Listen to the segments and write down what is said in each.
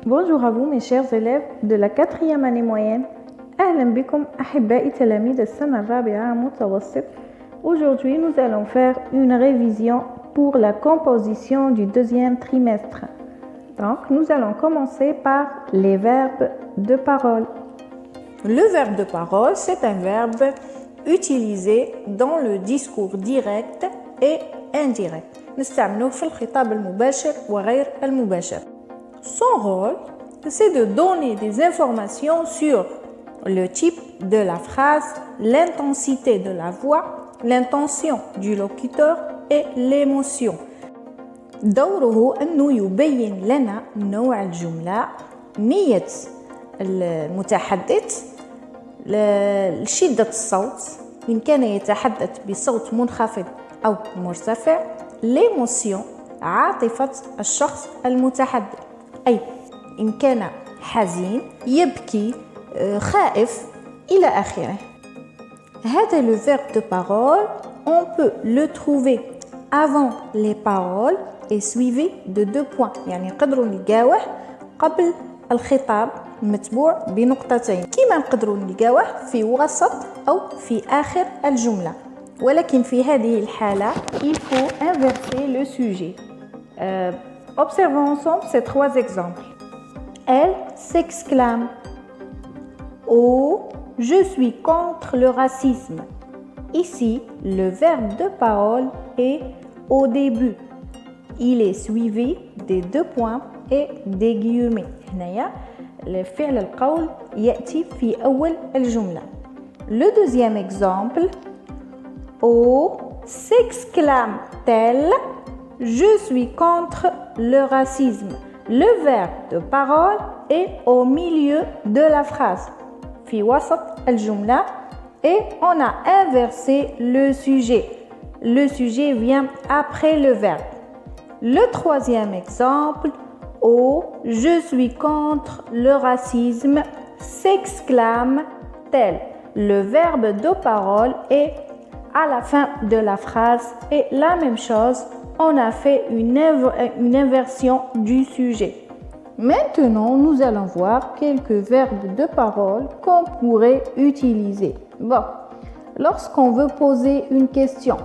Bonjour à vous mes chers élèves de la 4e année moyenne. أهلا بكم أحبائي تلاميذ السنة الرابعة متوسط. Aujourd'hui, nous allons faire une révision pour la composition du deuxième trimestre. Donc, nous allons commencer par les verbes de parole. Le verbe de parole, c'est un verbe utilisé dans le discours direct et indirect. نستعملوه في الخطاب المباشر وغير المباشر. Son rôle, c'est de donner des informations sur le type de la phrase, l'intensité de la voix, l'intention du locuteur et l'émotion. دوره أنه يبين لنا نوع الجملة، نية المتحدث، شدة الصوت إن كان يتحدث بصوت منخفض أو مرتفع، l'émotion عاطفة الشخص المتحدث، أي إن كان حزين، يبكي، خائف إلى آخره. هذا le verbe de parole, on peut le trouver avant les paroles et suivi de 2 points. يعني نقدروا نلقاوه قبل الخطاب متبوع بنقطتين، كما نقدروا نلقاوه في وسط أو في آخر الجملة. ولكن في هذه الحالة il faut inverser le sujet. Observons ensemble ces 3 exemples. Elle s'exclame: Oh, je suis contre le racisme. Ici, le verbe de parole est au début. Il est suivi des 2 points et des guillemets. هنايا الفعل القول يأتي في أول الجملة. Le deuxième exemple: Oh, s'exclame-t-elle, je suis contre le racisme. Le verbe de parole est au milieu de la phrase. في وسط الجملة et on a inversé le sujet. Le sujet vient après le verbe. Le troisième exemple: Oh, je suis contre le racisme, s'exclame-t-elle. Le verbe de parole est à la fin de la phrase et la même chose, on a fait une inversion du sujet. Maintenant, nous allons voir quelques verbes de parole qu'on pourrait utiliser. Bon, lorsqu'on veut poser une question,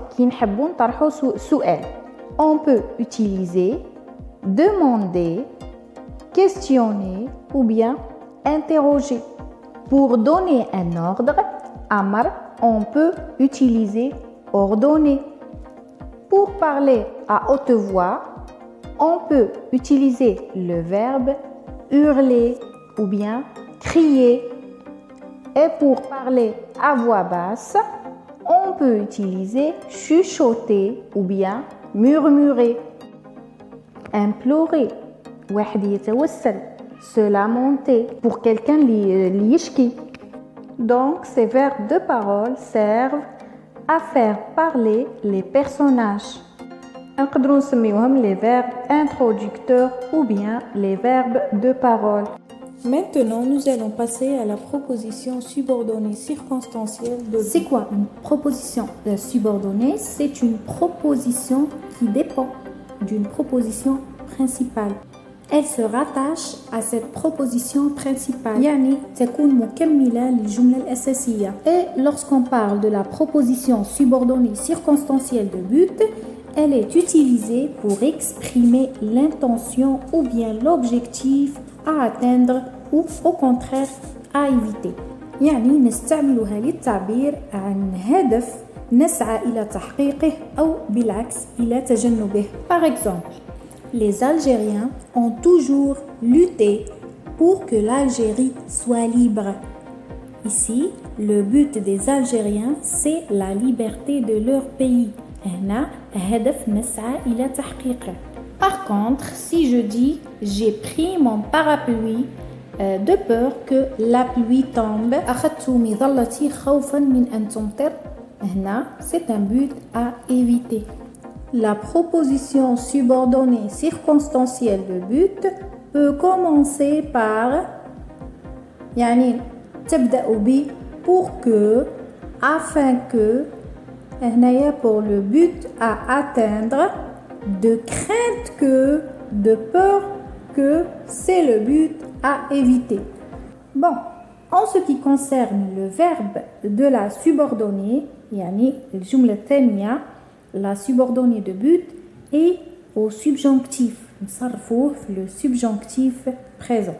on peut utiliser demander, questionner ou bien interroger. Pour donner un ordre, amar, on peut utiliser ordonner. Pour parler à haute voix, on peut utiliser le verbe hurler ou bien crier. Et pour parler à voix basse, on peut utiliser chuchoter ou bien murmurer. Implorer, واحد يتوسل, se lamenter, pour quelqu'un li yishki. Donc, ces verbes de parole servent à faire parler les personnages. نقدروا نسميوهم les verbes introducteurs ou bien les verbes de parole. Maintenant, nous allons passer à la proposition subordonnée circonstancielle de... C'est quoi une proposition subordonnée? C'est une proposition qui dépend d'une proposition principale. Elle se rattache à cette proposition principale. يعني تكون مكملة للجملة الأساسية. Et lorsqu'on parle de la proposition subordonnée circonstancielle de but, elle est utilisée pour exprimer l'intention ou bien l'objectif à atteindre ou au contraire à éviter. يعني نستعملها للتعبير عن هدف نسعى إلى تحقيقه أو بالعكس إلى تجنبه. Par exemple, les Algériens ont toujours lutté pour que l'Algérie soit libre. Ici, le but des Algériens, c'est la liberté de leur pays. هنا هدف نسعى إلى تحقيقه. Par contre, si je dis j'ai pris mon parapluie de peur que la pluie tombe, أخذت مظلتي خوفا من أن تمطر. هنا c'est un but à éviter. La proposition subordonnée circonstancielle de but peut commencer par يعني تبدأ ب pour que, afin que, هنايا pour le but à atteindre, de crainte que, de peur que c'est le but à éviter. Bon, en ce qui concerne le verbe de la subordonnée, يعني الجملة الثانية la subordonnée de but est au subjonctif. نصرفوه في le subjonctif présent.